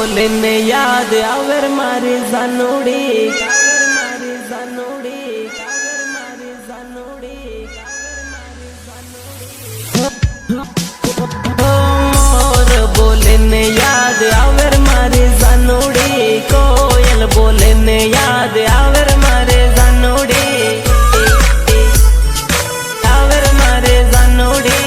बोले ने याद आवर मारी जानोड़ी मोर बोले ने याद आवर मारी जानोड़ी कोयल बोले ने याद आवर मारे जानोड़ी आवर मारे जानोड़ी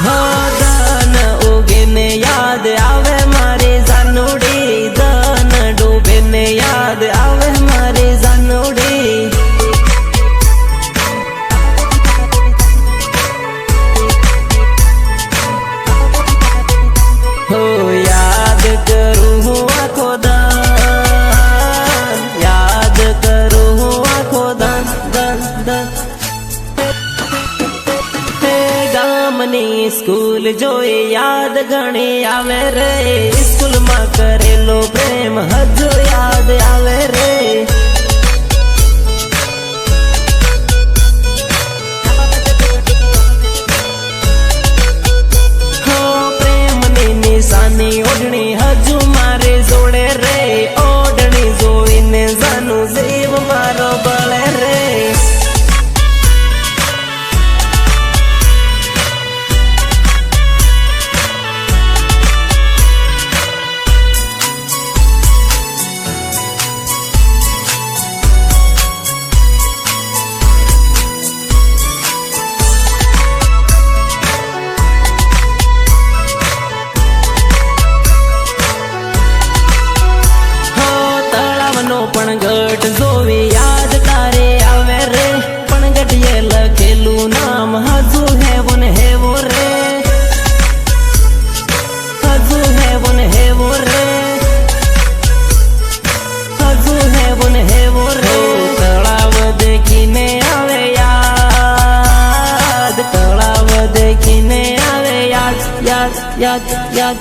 धन उगे ने याद आवे मारी जानोड़ी धन डूबे ने याद आवे मारी जानोड़ी हो याद करूँ हूँ आँखो दान याद करूँ हूँ आँखो दान दान दान गामनी स्कूल जोई याद घणी आवे रे स्कूल में करेलो प्रेम हजू याद आवे रे निशानी ओढ़नी हजू मारे जोड़े रे ओढ़नी जोईने जानू जीव मारो बळे रे पण गट जोवी याद तारे आवे रे पण गटिये लखेलू नाम हजू हेवन हेवो रे हजू हेवन हेवो रे हजू हेवन हेवो रे तळाव देखीने आवे याद तळाव देखीने आवे याद याद याद याद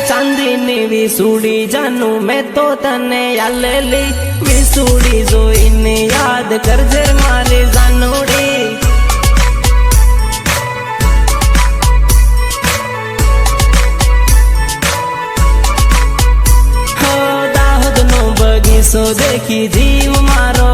चांदीनी विसूड़ी जानू मैं तो तने यालेली विसूड़ी जोईने याद करजे मारी जानोड़ी हो दाहोद नो बगीचो देखी जीव मारो